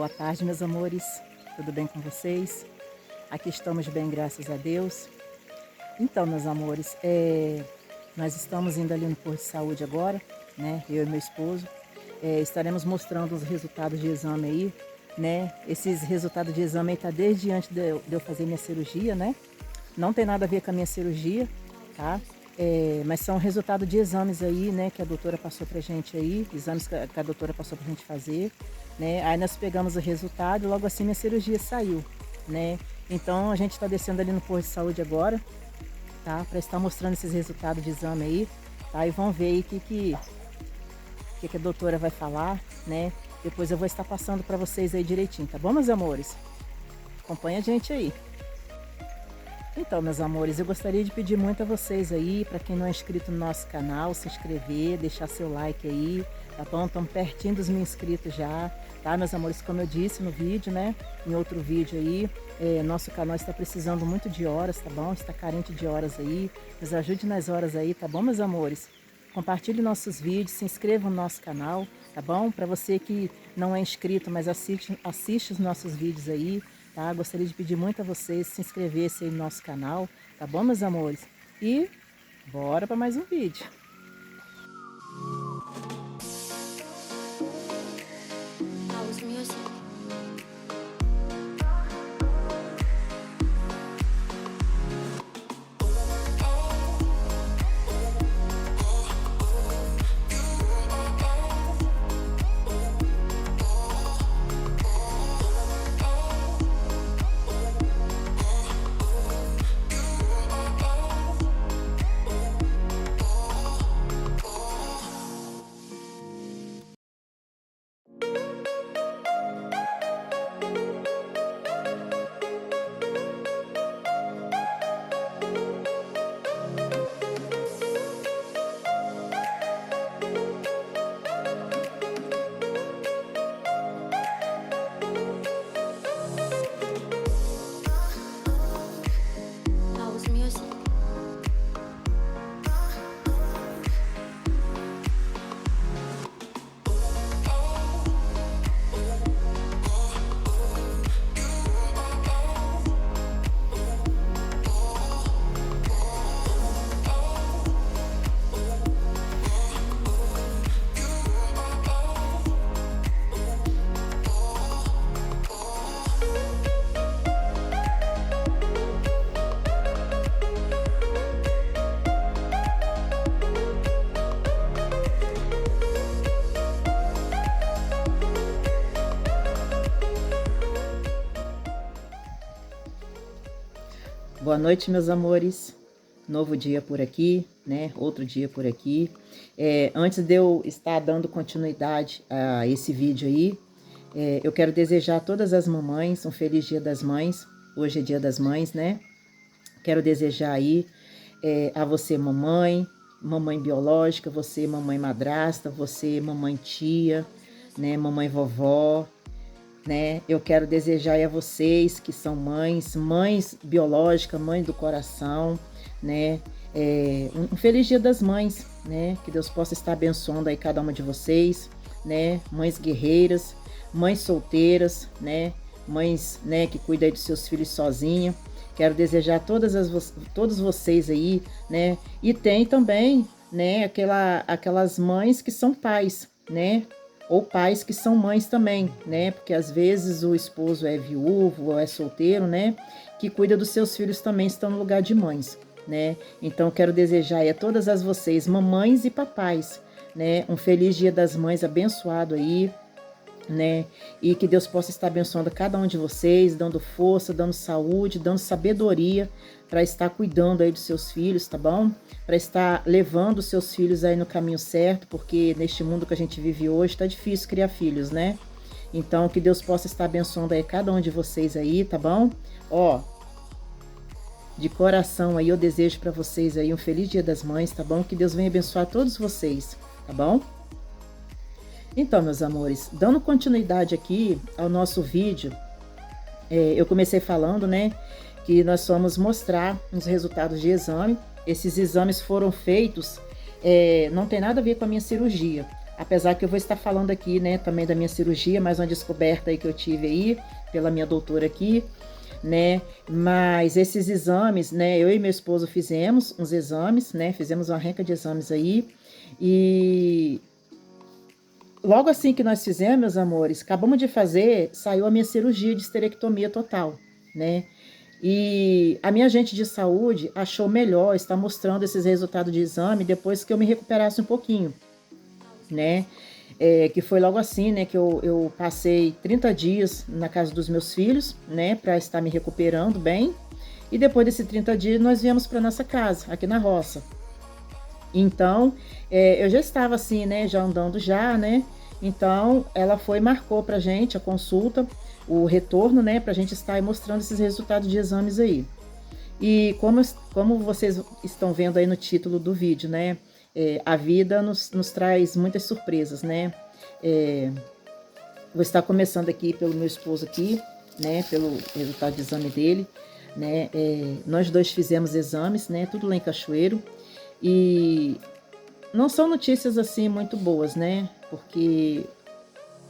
Boa tarde, meus amores. Tudo bem com vocês? Aqui estamos bem, graças a Deus. Então, meus amores, nós estamos indo ali no posto de saúde agora, né? Eu e meu esposo. Estaremos mostrando os resultados de exame aí, né? Esses resultados de exame aí tá desde antes de eu fazer minha cirurgia, né? Não tem nada a ver com a minha cirurgia, tá? Mas são resultados de exames aí, né, que a doutora passou pra gente aí, exames que a doutora passou pra gente fazer, né? Aí nós pegamos o resultado e logo assim minha cirurgia saiu, né? Então a gente está descendo ali no posto de saúde agora, tá? Para estar mostrando esses resultados de exame aí, tá? E vão ver aí o que a doutora vai falar, né? Depois eu vou estar passando para vocês aí direitinho, tá bom, meus amores? Acompanha a gente aí. Então, meus amores, eu gostaria de pedir muito a vocês aí, para quem não é inscrito no nosso canal, se inscrever, deixar seu like aí, tá bom? Estamos pertinho dos 1000 inscritos já, tá, meus amores? Como eu disse no vídeo, né? Em outro vídeo aí, nosso canal está precisando muito de horas, tá bom? Está carente de horas aí, nos ajude nas horas aí, tá bom, meus amores? Compartilhe nossos vídeos, se inscreva no nosso canal, tá bom? Para você que não é inscrito, mas assiste os nossos vídeos aí, tá? Gostaria de pedir muito a vocês se inscrevessem aí no nosso canal, tá bom, meus amores? E bora para mais um vídeo. House music. House music. Boa noite, meus amores. Novo dia por aqui, né? Outro dia por aqui. Antes de eu estar dando continuidade a esse vídeo aí, eu quero desejar a todas as mamães um feliz Dia das Mães. Hoje é Dia das Mães, né? Quero desejar aí a você, mamãe, mamãe biológica, você, mamãe madrasta, você, mamãe tia, né? Mamãe vovó, né? Eu quero desejar aí a vocês que são mães, mães biológicas, mãe do coração, né? Um feliz Dia das Mães, né? Que Deus possa estar abençoando aí cada uma de vocês, né? Mães guerreiras, mães solteiras, né? Mães, né, que cuidam aí dos seus filhos sozinha. Quero desejar a todos vocês aí, né? E tem também, né, aquelas mães que são pais, né? Ou pais que são mães também, né? Porque às vezes o esposo é viúvo ou é solteiro, né? Que cuida dos seus filhos também estão no lugar de mães, né? Então quero desejar aí a todas as vocês, mamães e papais, né? Um feliz Dia das Mães abençoado aí, né? E que Deus possa estar abençoando cada um de vocês, dando força, dando saúde, dando sabedoria para estar cuidando aí dos seus filhos, tá bom? Para estar levando os seus filhos aí no caminho certo, porque neste mundo que a gente vive hoje tá difícil criar filhos, né? Então que Deus possa estar abençoando aí cada um de vocês aí, tá bom? Ó, de coração aí eu desejo para vocês aí um feliz Dia das Mães, tá bom? Que Deus venha abençoar todos vocês, tá bom? Então, meus amores, dando continuidade aqui ao nosso vídeo, eu comecei falando, né, que nós vamos mostrar os resultados de exame. Esses exames foram feitos, não tem nada a ver com a minha cirurgia, apesar que eu vou estar falando aqui, né, também da minha cirurgia, mais uma descoberta aí que eu tive aí, pela minha doutora aqui, né, mas esses exames, né, eu e meu esposo fizemos uns exames, né, fizemos uma renca de exames aí, e logo assim que nós fizemos, meus amores, acabamos de fazer, saiu a minha cirurgia de esterectomia total, né, e a minha agente de saúde achou melhor estar mostrando esses resultados de exame depois que eu me recuperasse um pouquinho, né? Que foi logo assim, né? Que eu passei 30 dias na casa dos meus filhos, né? Para estar me recuperando bem. E depois desses 30 dias, nós viemos para nossa casa, aqui na roça. Então, eu já estava assim, né? Já andando já, né? Então, ela foi e marcou pra gente a consulta, o retorno, né? Pra gente estar aí mostrando esses resultados de exames aí. E como vocês estão vendo aí no título do vídeo, né? A vida nos traz muitas surpresas, né? Vou estar começando aqui pelo meu esposo aqui, né? Pelo resultado de exame dele, né? Nós dois fizemos exames, né? Tudo lá em Cachoeiro. E não são notícias assim muito boas, né? Porque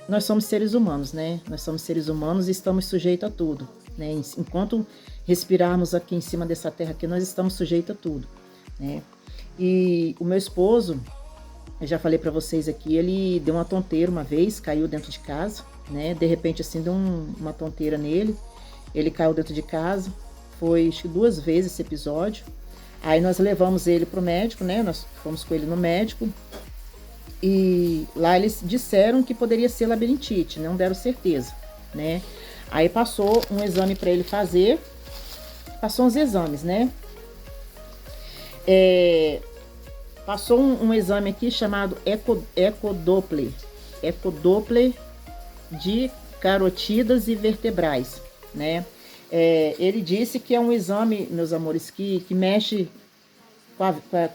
nós somos seres humanos, né? Nós somos seres humanos e estamos sujeitos a tudo, né? Enquanto respirarmos aqui em cima dessa terra aqui, nós estamos sujeitos a tudo, né? E o meu esposo, eu já falei para vocês aqui, ele deu uma tonteira uma vez, caiu dentro de casa, né? De repente assim deu uma tonteira nele, ele caiu dentro de casa, foi acho que 2 vezes esse episódio. Aí nós levamos ele pro médico, né? Nós fomos com ele no médico. E lá eles disseram que poderia ser labirintite, não deram certeza, né? Aí passou um exame para ele fazer, passou uns exames, né? Passou um exame aqui chamado ecodoppler de carotidas e vertebrais, né? Ele disse que é um exame, meus amores, que mexe com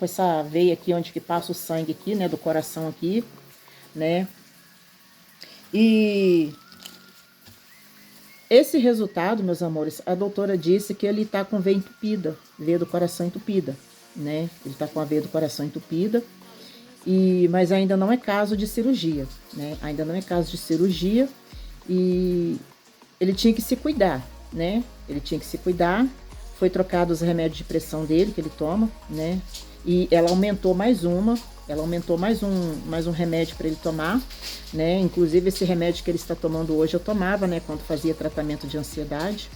essa veia aqui, onde que passa o sangue aqui, né, do coração aqui, né, e esse resultado, meus amores, a doutora disse que ele tá com veia entupida, veia do coração entupida, né, ele tá com a veia do coração entupida, mas ainda não é caso de cirurgia, né, ainda não é caso de cirurgia, e ele tinha que se cuidar, né, ele tinha que se cuidar. Foi trocado os remédios de pressão dele, que ele toma, né? E ela aumentou mais um remédio para ele tomar, né? Inclusive esse remédio que ele está tomando hoje eu tomava, né? Quando fazia tratamento de ansiedade,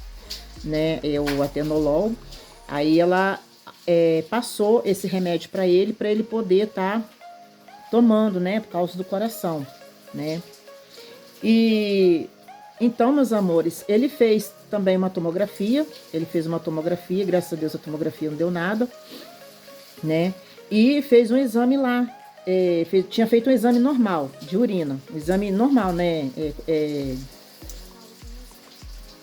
né? O atenolol. Aí ela passou esse remédio para ele poder estar tomando, né? Por causa do coração, né? E então, meus amores, ele fez também uma tomografia, graças a Deus a tomografia não deu nada, né? E fez um exame lá, tinha feito um exame normal, de urina, um exame normal, né?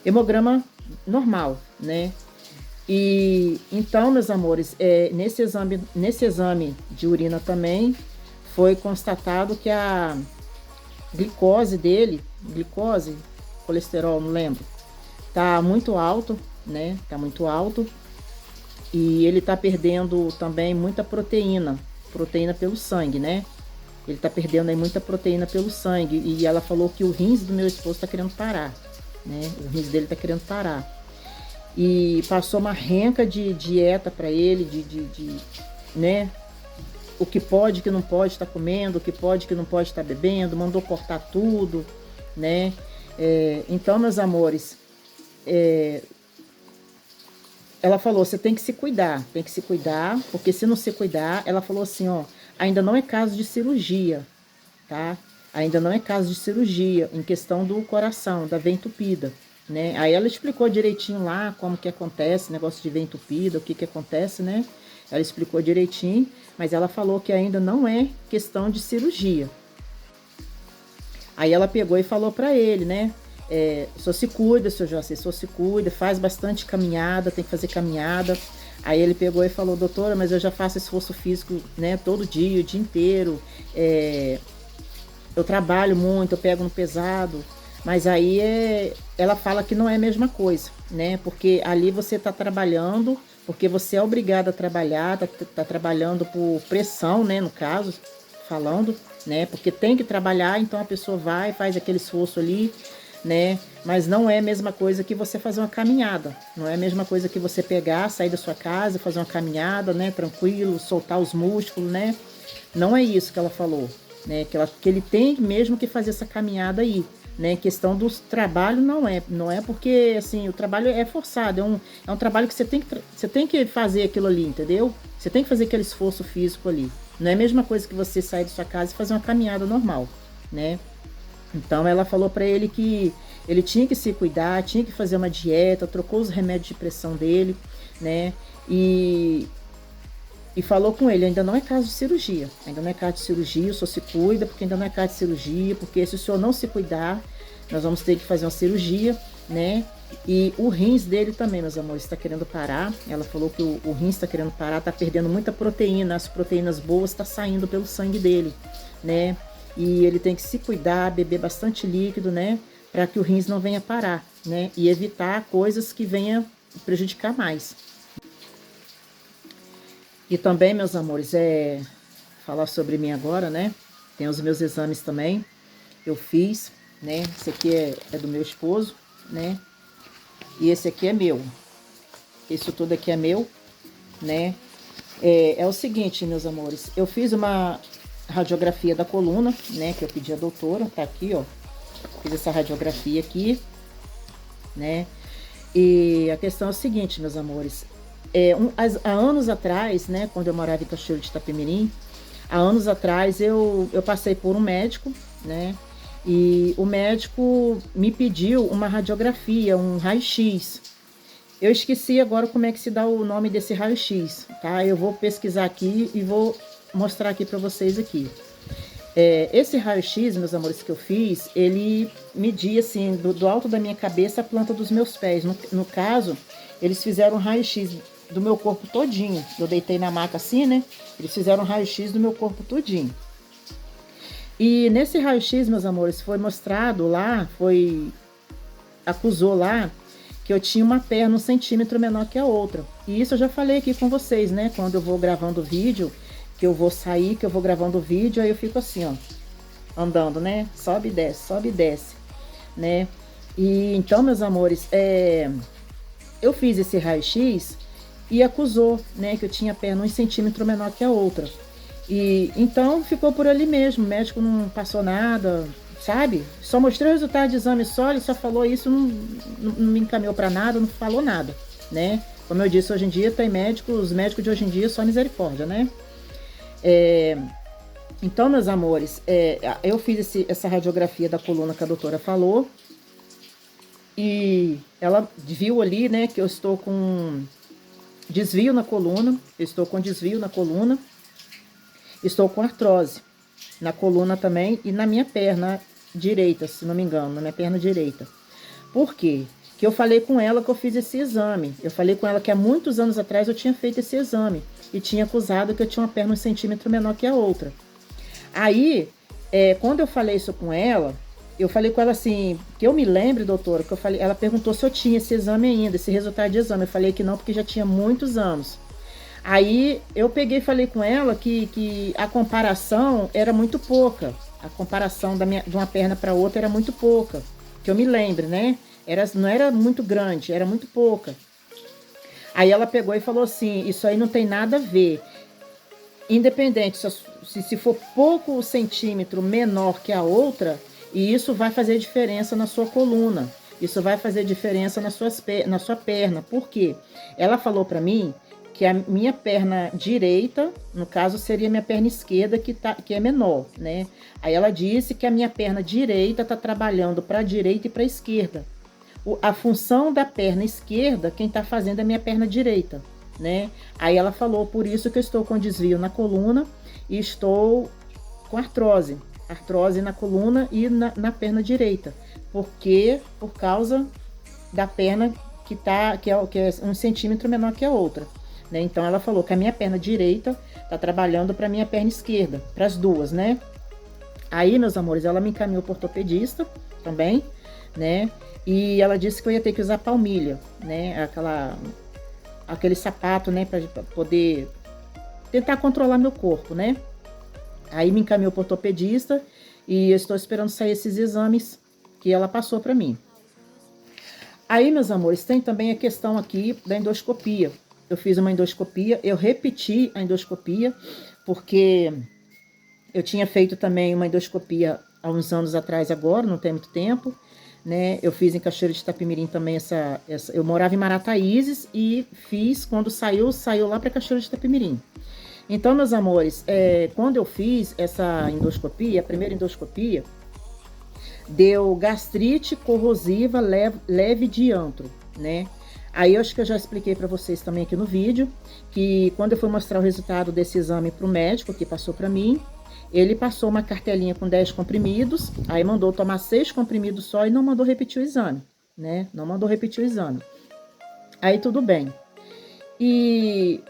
Hemograma normal, né? E então, meus amores, nesse exame de urina também foi constatado que a glicose dele, colesterol, não lembro, tá muito alto, né? Tá muito alto. E ele tá perdendo também muita proteína pelo sangue, né? Ele tá perdendo aí muita proteína pelo sangue. E ela falou que o rins do meu esposo tá querendo parar, né? O rins dele tá querendo parar. E passou uma renca de dieta para ele, né? O que pode, que não pode estar comendo, o que pode, que não pode estar bebendo, mandou cortar tudo, né? Então, meus amores, ela falou, você tem que se cuidar, porque se não se cuidar, ela falou assim, ó, ainda não é caso de cirurgia, tá? Ainda não é caso de cirurgia, em questão do coração, da veia entupida, né? Aí ela explicou direitinho lá como que acontece, negócio de veia entupida, o que que acontece, né? Ela explicou direitinho, mas ela falou que ainda não é questão de cirurgia. Aí ela pegou e falou pra ele, né? Só se cuida, seu José, só se cuida, faz bastante caminhada, tem que fazer caminhada. Aí ele pegou e falou, doutora, mas eu já faço esforço físico, né, todo dia, o dia inteiro. Eu trabalho muito, eu pego no pesado. Mas aí ela fala que não é a mesma coisa, né? Porque ali você tá trabalhando, porque você é obrigado a trabalhar, tá trabalhando por pressão, né, no caso, falando, né? Porque tem que trabalhar, então a pessoa vai, faz aquele esforço ali, né? Mas não é a mesma coisa que você fazer uma caminhada. Não é a mesma coisa que você pegar, sair da sua casa, fazer uma caminhada, né? Tranquilo, soltar os músculos, né? Não é isso que ela falou, né? Que ele tem mesmo que fazer essa caminhada aí, né? Questão do trabalho não é porque assim o trabalho é forçado, é um trabalho que você tem que fazer aquilo ali, entendeu? Você tem que fazer aquele esforço físico ali. Não é a mesma coisa que você sair da sua casa e fazer uma caminhada normal, né? Então ela falou para ele que ele tinha que se cuidar, tinha que fazer uma dieta, trocou os remédios de pressão dele, né? E falou com ele, ainda não é caso de cirurgia, ainda não é caso de cirurgia, o senhor se cuida, porque ainda não é caso de cirurgia, porque se o senhor não se cuidar, nós vamos ter que fazer uma cirurgia, né? E o rins dele também, meus amores, está querendo parar. Ela falou que o rins está querendo parar, está perdendo muita proteína, as proteínas boas estão saindo pelo sangue dele, né? E ele tem que se cuidar, beber bastante líquido, né? Para que o rins não venha parar, né? E evitar coisas que venham prejudicar mais. E também, meus amores, falar sobre mim agora, né? Tem os meus exames também, eu fiz, né? Esse aqui é do meu esposo, né? E esse aqui é meu. Isso tudo aqui é meu, né? É o seguinte, meus amores, eu fiz uma radiografia da coluna, né? Que eu pedi à doutora, tá aqui, ó. Fiz essa radiografia aqui, né? E a questão é o seguinte, meus amores. Há anos atrás, né, quando eu morava em Cachoeiro de Itapemirim, há anos atrás eu passei por um médico, né, e o médico me pediu uma radiografia, um raio-x. Eu esqueci agora como é que se dá o nome desse raio-x, tá? Eu vou pesquisar aqui e vou mostrar aqui para vocês aqui. Esse raio-x, meus amores, que eu fiz, ele media assim, do alto da minha cabeça à planta dos meus pés. No caso, eles fizeram um raio-x do meu corpo todinho. Eu deitei na maca assim, né? Eles fizeram um raio-x do meu corpo todinho. E nesse raio-x, meus amores, foi mostrado lá, acusou lá que eu tinha uma perna 1 centímetro menor que a outra. E isso eu já falei aqui com vocês, né? Quando eu vou gravando vídeo, que eu vou sair, que eu vou gravando vídeo, aí eu fico assim, ó, andando, né? Sobe e desce, né? E então, meus amores, eu fiz esse raio-x e acusou, né, que eu tinha a perna 1 centímetro menor que a outra. E então ficou por ali mesmo, o médico não passou nada, sabe? Só mostrei o resultado de exame só, ele só falou isso, não me encaminhou para nada, não falou nada, né? Como eu disse, hoje em dia tem os médicos de hoje em dia só misericórdia, né? Então, meus amores, eu fiz essa radiografia da coluna que a doutora falou e ela viu ali, né, que eu estou com desvio na coluna, estou com artrose na coluna também e na minha perna direita, se não me engano, na minha perna direita. Por quê? Que eu falei com ela que eu fiz esse exame. Eu falei com ela que há muitos anos atrás eu tinha feito esse exame e tinha acusado que eu tinha uma perna 1 centímetro menor que a outra. Aí, quando eu falei isso com ela, eu falei com ela assim, que eu me lembre, doutora, que eu falei, ela perguntou se eu tinha esse exame ainda, esse resultado de exame. Eu falei que não, porque já tinha muitos anos. Aí eu peguei e falei com ela que a comparação era muito pouca. A comparação de uma perna para outra era muito pouca. Que eu me lembre, né? Não era muito grande, era muito pouca. Aí ela pegou e falou assim, isso aí não tem nada a ver. Independente, se for pouco centímetro menor que a outra, e isso vai fazer diferença na sua coluna. Isso vai fazer diferença na sua perna. Por quê? Ela falou para mim que a minha perna direita, no caso, seria a minha perna esquerda, que é menor, né? Aí ela disse que a minha perna direita está trabalhando para a direita e para a esquerda. A função da perna esquerda, quem está fazendo é a minha perna direita, né? Aí ela falou, por isso que eu estou com desvio na coluna e estou com artrose na coluna e na perna direita. Por causa da perna que é 1 centímetro menor que a outra. Né? Então ela falou que a minha perna direita está trabalhando para a minha perna esquerda, para as duas, né? Aí, meus amores, ela me encaminhou para ortopedista também, né? E ela disse que eu ia ter que usar palmilha, né? Aquele sapato, né? Para poder tentar controlar meu corpo, né? Aí me encaminhou para o ortopedista e eu estou esperando sair esses exames que ela passou para mim. Aí, meus amores, tem também a questão aqui da endoscopia. Eu fiz uma endoscopia, eu repeti a endoscopia, porque eu tinha feito também uma endoscopia há uns anos atrás agora, não tem muito tempo, né? Eu fiz em Cachoeiro de Itapemirim também eu morava em Marataízes e fiz, quando saiu lá para Cachoeiro de Itapemirim. Então, meus amores, quando eu fiz essa endoscopia, a primeira endoscopia, deu gastrite corrosiva leve de antro, né? Aí eu acho que eu já expliquei para vocês também aqui no vídeo, que quando eu fui mostrar o resultado desse exame para o médico que passou para mim, ele passou uma cartelinha com 10 comprimidos, aí mandou tomar 6 comprimidos só e não mandou repetir o exame, né? Não mandou repetir o exame. Aí tudo bem. E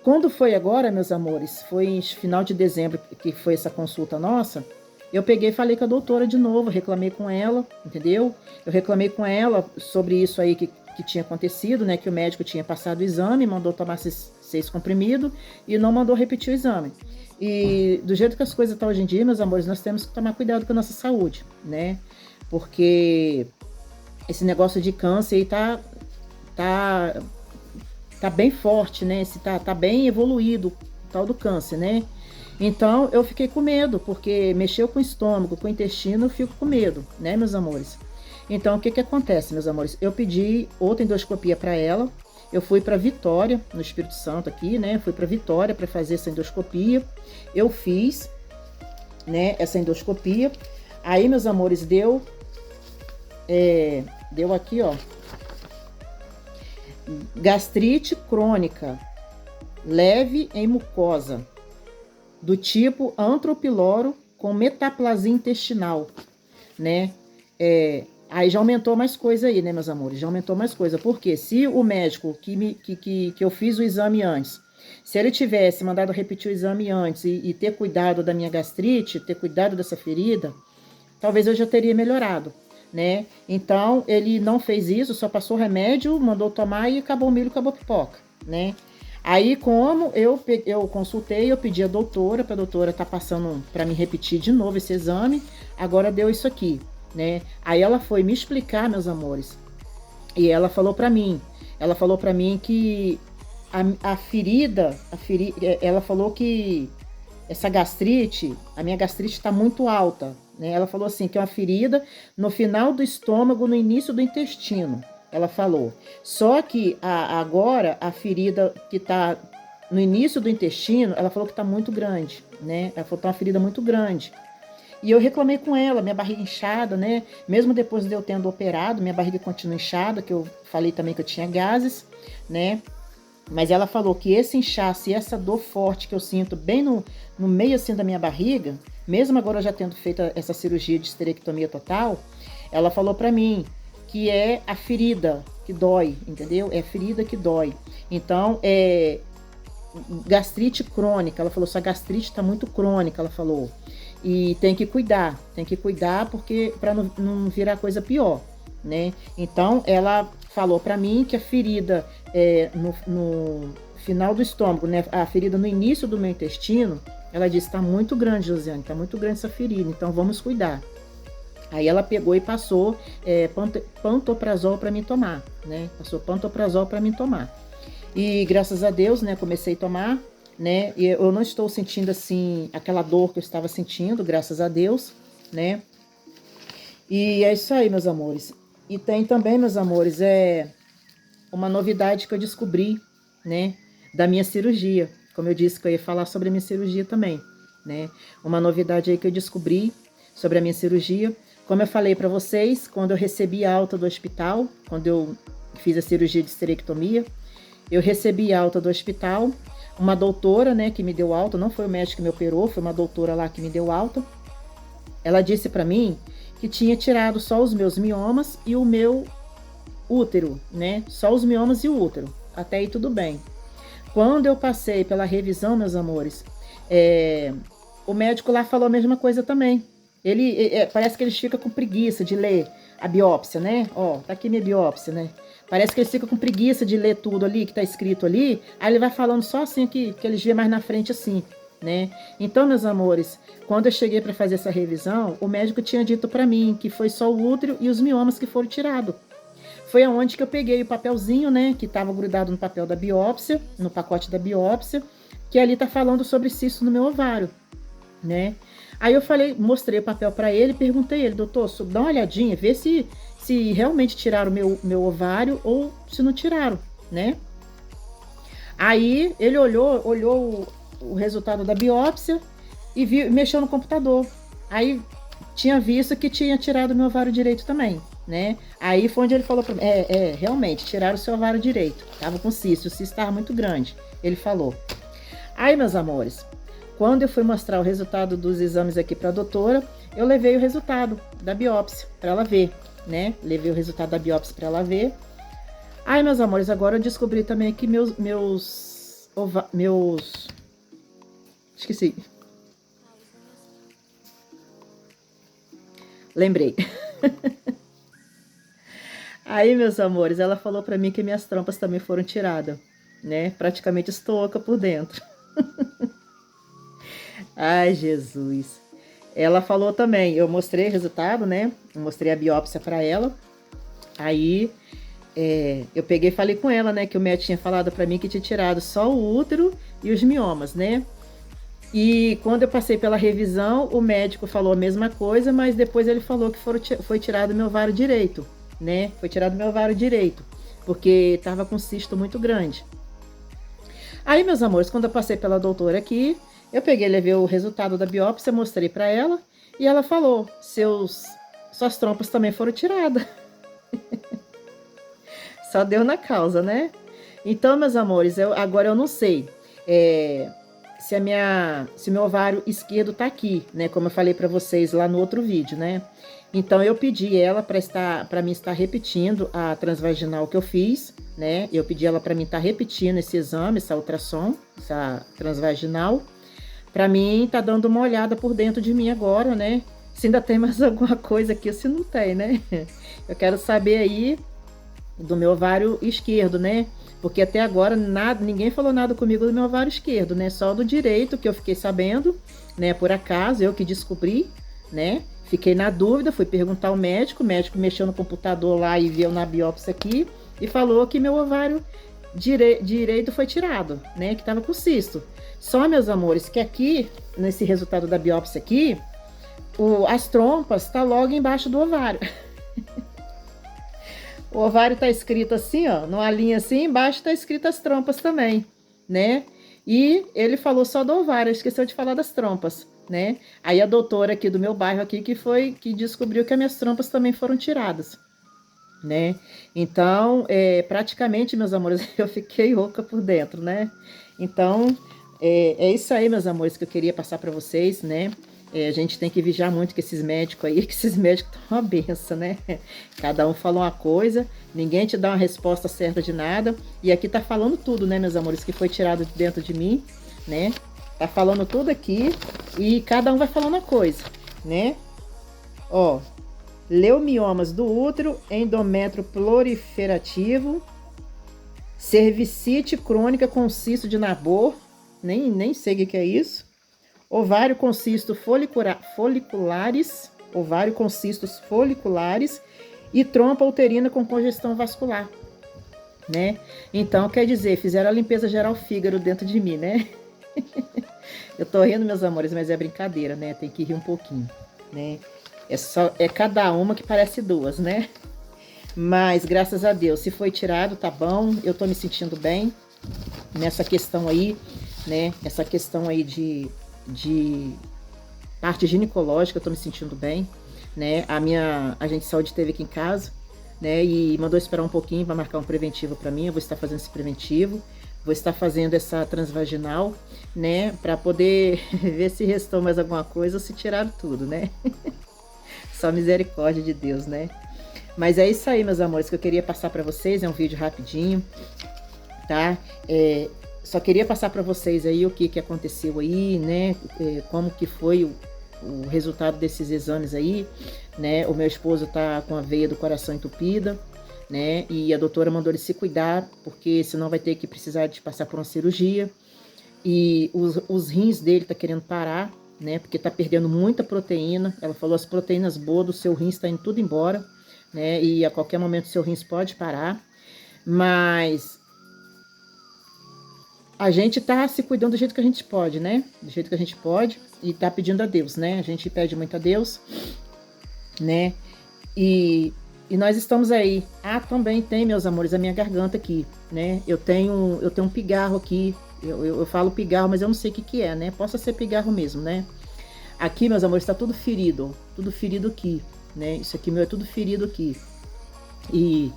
quando foi agora, meus amores, foi em final de dezembro que foi essa consulta nossa, eu peguei e falei com a doutora de novo, reclamei com ela, entendeu? Eu reclamei com ela sobre isso aí que tinha acontecido, né? Que o médico tinha passado o exame, mandou tomar 6 comprimidos e não mandou repetir o exame. E do jeito que as coisas estão hoje em dia, meus amores, nós temos que tomar cuidado com a nossa saúde, né? Porque esse negócio de câncer aí tá bem forte, né? Tá bem evoluído o tal do câncer, né? Então, eu fiquei com medo, porque mexeu com o estômago, com o intestino, eu fico com medo, né, meus amores? Então, o que acontece, meus amores? Eu pedi outra endoscopia para ela, eu fui para Vitória, no Espírito Santo aqui, né? Fui para Vitória para fazer essa endoscopia. Eu fiz, né, essa endoscopia. Aí, meus amores, deu aqui, ó, gastrite crônica, leve em mucosa, do tipo antropiloro com metaplasia intestinal, né? Aí já aumentou mais coisa aí, né, meus amores? Já aumentou mais coisa. Porque se o médico que eu fiz o exame antes, se ele tivesse mandado repetir o exame antes e ter cuidado da minha gastrite, ter cuidado dessa ferida, talvez eu já teria melhorado, né? Então, ele não fez isso, só passou remédio, mandou tomar e acabou o milho, acabou a pipoca, né? Aí, como eu consultei, eu pedi a doutora, para a doutora tá passando para me repetir de novo esse exame, agora deu isso aqui, né? Aí ela foi me explicar, meus amores, e ela falou para mim que a ferida, ela falou que essa gastrite, a minha gastrite está muito alta, né? Ela falou assim, que é uma ferida no final do estômago, no início do intestino. Ela falou. Só que agora a ferida que está no início do intestino, ela falou que está muito grande, né? Ela falou que está uma ferida muito grande. E eu reclamei com ela, minha barriga inchada, né? Mesmo depois de eu tendo operado, minha barriga continua inchada, que eu falei também que eu tinha gases, né? Mas ela falou que esse inchaço e essa dor forte que eu sinto bem no meio assim da minha barriga, mesmo agora já tendo feito essa cirurgia de esterectomia total, ela falou pra mim que é a ferida que dói, entendeu? É a ferida que dói. Então, gastrite crônica, ela falou, sua gastrite tá muito crônica, ela falou. E tem que cuidar porque para não virar coisa pior, né? Então, ela falou para mim que a ferida no final do estômago, né? A ferida no início do meu intestino, ela disse, tá muito grande, Josiane, tá muito grande essa ferida, então vamos cuidar. Aí ela pegou e passou pantoprazol para mim tomar, né? Passou pantoprazol para mim tomar. E graças a Deus, né, comecei a tomar, né? E eu não estou sentindo assim aquela dor que eu estava sentindo, graças a Deus, né? E é isso aí, meus amores. E tem também, meus amores, uma novidade que eu descobri, né, da minha cirurgia. Como eu disse que eu ia falar sobre a minha cirurgia também, né? Uma novidade aí que eu descobri sobre a minha cirurgia. Como eu falei para vocês, quando eu recebi a alta do hospital, quando eu fiz a cirurgia de esterectomia, eu recebi a alta do hospital. Uma doutora, né, que me deu alta, não foi o médico que me operou, foi uma doutora lá que me deu alta. Ela disse para mim que tinha tirado só os meus miomas e o meu útero, né? Só os miomas e o útero. Até aí tudo bem. Quando eu passei pela revisão, meus amores, o médico lá falou a mesma coisa também. Parece que eles ficam com preguiça de ler a biópsia, né? Ó, tá aqui minha biópsia, né? Parece que eles ficam com preguiça de ler tudo ali, que tá escrito ali. Aí ele vai falando só assim, que eles vêem mais na frente assim, né? Então, meus amores, quando eu cheguei para fazer essa revisão, o médico tinha dito para mim que foi só o útero e os miomas que foram tirados. Foi aonde que eu peguei o papelzinho, né, que estava grudado no papel da biópsia, no pacote da biópsia, que ali tá falando sobre cisto no meu ovário, né? Aí eu falei, mostrei o papel para ele, perguntei ele, doutor, dá uma olhadinha, vê se realmente tiraram meu ovário ou se não tiraram, né? Aí ele olhou o resultado da biópsia e mexeu no computador. Aí tinha visto que tinha tirado meu ovário direito também, né? Aí foi onde ele falou pra mim, realmente, tiraram o seu ovário direito. Tava com cisto, o cisto estava muito grande, ele falou. Aí, meus amores, quando eu fui mostrar o resultado dos exames aqui para a doutora, eu levei o resultado da biópsia para ela ver, né? Levei o resultado da biópsia para ela ver. Aí, meus amores, agora eu descobri também que meus esqueci. Lembrei. Aí, meus amores, ela falou para mim que minhas trompas também foram tiradas, né? Praticamente estou oca por dentro. Ai, Jesus. Ela falou também, eu mostrei o resultado, né? Eu mostrei a biópsia para ela. Aí, eu peguei e falei com ela, né? Que o médico tinha falado para mim que tinha tirado só o útero e os miomas, né? E quando eu passei pela revisão, o médico falou a mesma coisa, mas depois ele falou que foi tirado meu ovário direito, né? Foi tirado meu ovário direito, porque tava com cisto muito grande. Aí, meus amores, quando eu passei pela doutora aqui, eu peguei, levei o resultado da biópsia, mostrei para ela, e ela falou, suas trompas também foram tiradas. Só deu na causa, né? Então, meus amores, agora eu não sei se meu ovário esquerdo tá aqui, né? Como eu falei para vocês lá no outro vídeo, né? Então eu pedi ela para mim estar repetindo a transvaginal que eu fiz, né? Eu pedi ela para mim estar repetindo esse exame, essa ultrassom, essa transvaginal, para mim tá dando uma olhada por dentro de mim agora, né? Se ainda tem mais alguma coisa aqui, se não tem, né? Eu quero saber aí do meu ovário esquerdo, né? Porque até agora ninguém falou nada comigo do meu ovário esquerdo, né? Só do direito que eu fiquei sabendo, né? Por acaso, eu que descobri, né? Fiquei na dúvida, fui perguntar ao médico, o médico mexeu no computador lá e viu na biópsia aqui e falou que meu ovário direito foi tirado, né? Que tava com cisto. Só, meus amores, que aqui, nesse resultado da biópsia aqui, as trompas tá logo embaixo do ovário. O ovário tá escrito assim, ó, numa linha assim, embaixo tá escrito as trompas também, né? E ele falou só do ovário, esqueceu de falar das trompas, né? Aí a doutora aqui do meu bairro aqui que descobriu que as minhas trompas também foram tiradas, né? Então, praticamente, meus amores, eu fiquei rouca por dentro, né? Então, é isso aí, meus amores, que eu queria passar para vocês, né? A gente tem que vigiar muito com esses médicos aí, que esses médicos estão uma benção, né? Cada um fala uma coisa, ninguém te dá uma resposta certa de nada. E aqui tá falando tudo, né, meus amores, que foi tirado de dentro de mim, né? Tá falando tudo aqui e cada um vai falando uma coisa, né? Ó, leumiomas do útero, endométrio proliferativo, cervicite crônica com cisto de Nabor, nem sei o que é isso. Ovário com cistos foliculares, ovário com cistos foliculares e trompa uterina com congestão vascular, né? Então, quer dizer, fizeram a limpeza geral fígado dentro de mim, né? Eu tô rindo, meus amores, mas é brincadeira, né? Tem que rir um pouquinho, né? É cada uma que parece duas, né? Mas, graças a Deus, se foi tirado, tá bom. Eu tô me sentindo bem nessa questão aí, né? Essa questão aí de parte ginecológica, eu tô me sentindo bem, né? A agente de saúde esteve aqui em casa, né? E mandou esperar um pouquinho para marcar um preventivo para mim. Eu vou estar fazendo esse preventivo, vou estar fazendo essa transvaginal, né? Para poder ver se restou mais alguma coisa ou se tiraram tudo, né? Só misericórdia de Deus, né? Mas é isso aí, meus amores, que eu queria passar para vocês. É um vídeo rapidinho, tá? Só queria passar para vocês aí o que aconteceu aí, né? Como que foi o resultado desses exames aí, né? O meu esposo tá com a veia do coração entupida, né? E a doutora mandou ele se cuidar, porque senão vai ter que precisar de passar por uma cirurgia. E os rins dele tá querendo parar, né? Porque tá perdendo muita proteína. Ela falou, as proteínas boas do seu rins tá indo tudo embora, né? E a qualquer momento o seu rins pode parar. Mas a gente tá se cuidando do jeito que a gente pode, né? Do jeito que a gente pode. E tá pedindo a Deus, né? A gente pede muito a Deus, né? E nós estamos aí. Ah, também tem, meus amores, a minha garganta aqui, né? Eu tenho um pigarro aqui. Eu falo pigarro, mas eu não sei o que é, né? Possa ser pigarro mesmo, né? Aqui, meus amores, está tudo ferido, ó. Tudo ferido aqui, né? Isso aqui meu é tudo ferido aqui. E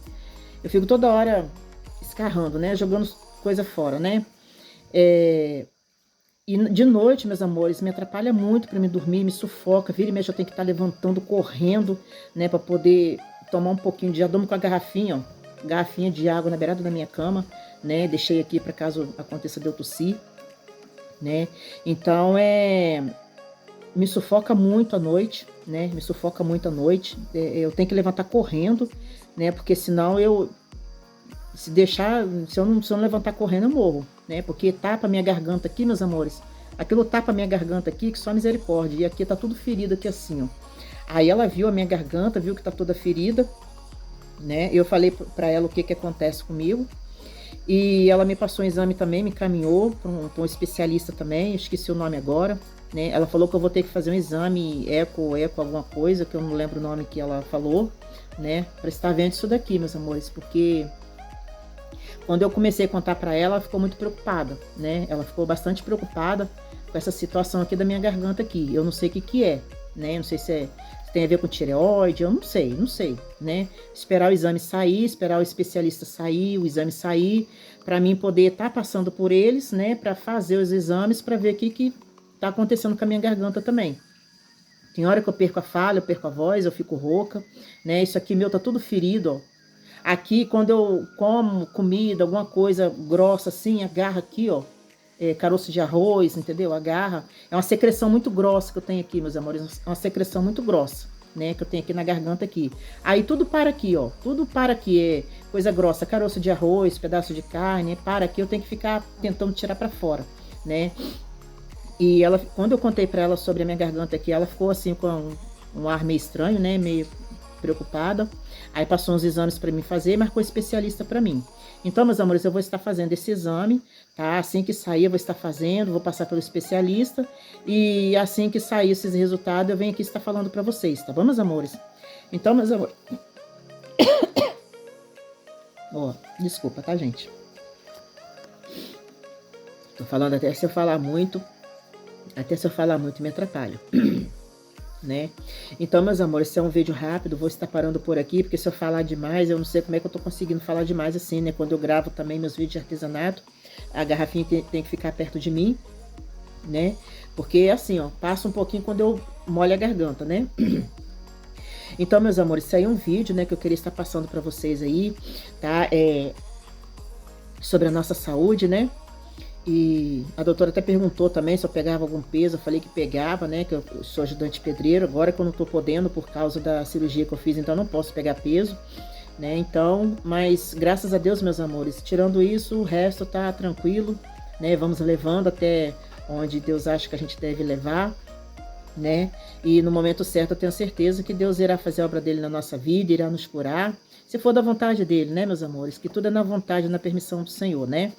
eu fico toda hora escarrando, né? Jogando coisa fora, né? E de noite, meus amores, me atrapalha muito para me dormir, me sufoca. Vira e mexe, eu tenho que estar levantando, correndo, né? Para poder tomar um pouquinho de... Já durmo com a garrafinha, ó. Garrafinha de água na beirada da minha cama, né? Deixei aqui para caso aconteça de eu tossir, né? Então, me sufoca muito à noite, né? Me sufoca muito à noite. Eu tenho que levantar correndo, né? Porque senão se eu não levantar correndo, eu morro, né? Porque tapa minha garganta aqui, meus amores. Aquilo tapa minha garganta aqui, que só misericórdia. E aqui tá tudo ferido aqui assim, ó. Aí ela viu a minha garganta, viu que tá toda ferida, né? Eu falei pra ela o que acontece comigo. E ela me passou um exame também, me encaminhou para um especialista também, esqueci o nome agora, né? Ela falou que eu vou ter que fazer um exame eco alguma coisa, que eu não lembro o nome que ela falou, né? Para estar vendo isso daqui, meus amores, porque quando eu comecei a contar para ela, ela ficou muito preocupada, né? Ela ficou bastante preocupada com essa situação aqui da minha garganta aqui. Eu não sei o que é, né? Eu não sei se tem a ver com tireoide, eu não sei, né? Esperar o exame sair, esperar o especialista sair, o exame sair, para mim poder estar passando por eles, né? Para fazer os exames, para ver o que tá acontecendo com a minha garganta também. Tem hora que eu perco a fala, eu perco a voz, eu fico rouca, né? Isso aqui meu tá tudo ferido, ó. Aqui, quando eu como comida, alguma coisa grossa assim, agarra aqui, ó. Caroço de arroz, entendeu? Agarra. É uma secreção muito grossa que eu tenho aqui, meus amores. É uma secreção muito grossa, né? Que eu tenho aqui na garganta aqui. Aí tudo para aqui, ó. Tudo para aqui. É coisa grossa. Caroço de arroz, pedaço de carne. Para aqui, eu tenho que ficar tentando tirar para fora, né? E ela, quando eu contei para ela sobre a minha garganta aqui, ela ficou assim com um ar meio estranho, né? Meio preocupada. Aí passou uns exames para mim fazer e marcou especialista para mim. Então, meus amores, eu vou estar fazendo esse exame, tá? Assim que sair, eu vou estar fazendo, vou passar pelo especialista. E assim que sair esses resultados, eu venho aqui estar falando para vocês, tá bom, meus amores? Então, meus amores... Ó, desculpa, tá, gente? Tô falando até se eu falar muito me atrapalho. Né? Então, meus amores, esse é um vídeo rápido, vou estar parando por aqui, porque se eu falar demais, eu não sei como é que eu tô conseguindo falar demais assim, né? Quando eu gravo também meus vídeos de artesanato, a garrafinha tem que ficar perto de mim, né? Porque assim, ó, passa um pouquinho quando eu molho a garganta, né? Então, meus amores, isso aí é um vídeo, né, que eu queria estar passando para vocês aí, tá? Sobre a nossa saúde, né? E a doutora até perguntou também se eu pegava algum peso. Eu falei que pegava, né? Que eu sou ajudante pedreiro. Agora que eu não tô podendo por causa da cirurgia que eu fiz, então eu não posso pegar peso, né? Então, mas graças a Deus, meus amores, tirando isso, o resto tá tranquilo, né? Vamos levando até onde Deus acha que a gente deve levar, né? E no momento certo eu tenho certeza que Deus irá fazer a obra dele na nossa vida, irá nos curar, se for da vontade dele, né, meus amores? Que tudo é na vontade e na permissão do Senhor, né?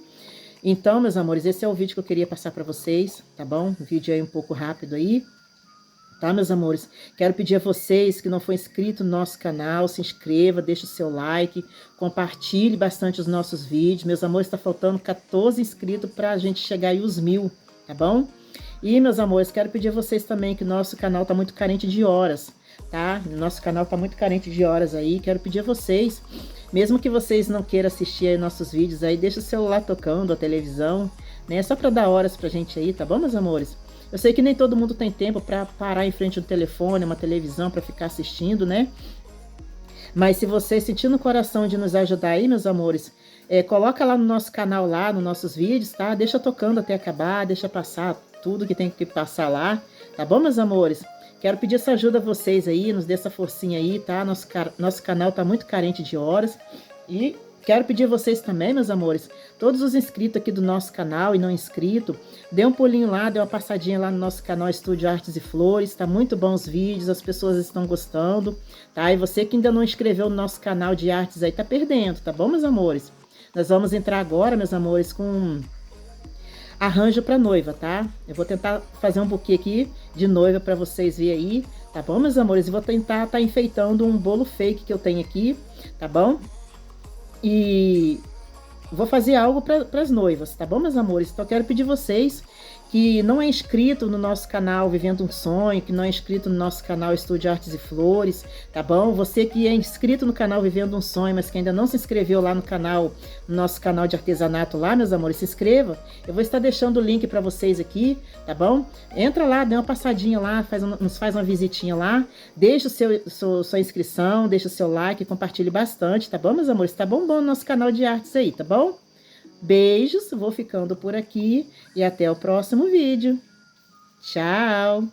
Então, meus amores, esse é o vídeo que eu queria passar para vocês, tá bom? Um vídeo aí um pouco rápido aí, tá, meus amores? Quero pedir a vocês que não for inscrito no nosso canal, se inscreva, deixe o seu like, compartilhe bastante os nossos vídeos. Meus amores, está faltando 14 inscritos para a gente chegar aí os 1000, tá bom? E, meus amores, quero pedir a vocês também que o nosso canal tá muito carente de horas, tá? Nosso canal tá muito carente de horas aí, quero pedir a vocês... Mesmo que vocês não queiram assistir aí nossos vídeos aí, deixa o celular tocando, a televisão, né? Só para dar horas pra gente aí, tá bom, meus amores? Eu sei que nem todo mundo tem tempo para parar em frente ao telefone, uma televisão, para ficar assistindo, né? Mas se você sentir no coração de nos ajudar aí, meus amores, coloca lá no nosso canal, lá nos nossos vídeos, tá? Deixa tocando até acabar, deixa passar tudo que tem que passar lá, tá bom, meus amores? Quero pedir essa ajuda a vocês aí, nos dê essa forcinha aí, tá? Nosso canal tá muito carente de horas. E Quero pedir a vocês também, meus amores, todos os inscritos aqui do nosso canal e não inscritos, dê um pulinho lá, dê uma passadinha lá no nosso canal Estúdio Artes e Flores, tá muito bom os vídeos, as pessoas estão gostando, tá? E você que ainda não inscreveu no nosso canal de artes aí, tá perdendo, tá bom, meus amores? Nós vamos entrar agora, meus amores, com arranjo para noiva, tá? Eu vou tentar fazer um buquê aqui de noiva para vocês verem aí, tá bom, meus amores? E vou tentar tá enfeitando um bolo fake que eu tenho aqui, tá bom? E vou fazer algo para as noivas, tá bom, meus amores? Então eu quero pedir vocês que não é inscrito no nosso canal Vivendo um Sonho, que não é inscrito no nosso canal Estúdio Artes e Flores, tá bom? Você que é inscrito no canal Vivendo um Sonho, mas que ainda não se inscreveu lá no canal, no nosso canal de artesanato lá, meus amores, se inscreva. Eu vou estar deixando o link para vocês aqui, tá bom? Entra lá, dê uma passadinha lá, nos faz uma visitinha lá, deixa sua inscrição, deixa o seu like, compartilhe bastante, tá bom, meus amores? Tá bombando o nosso canal de artes aí, tá bom? Beijos, vou ficando por aqui e até o próximo vídeo. Tchau!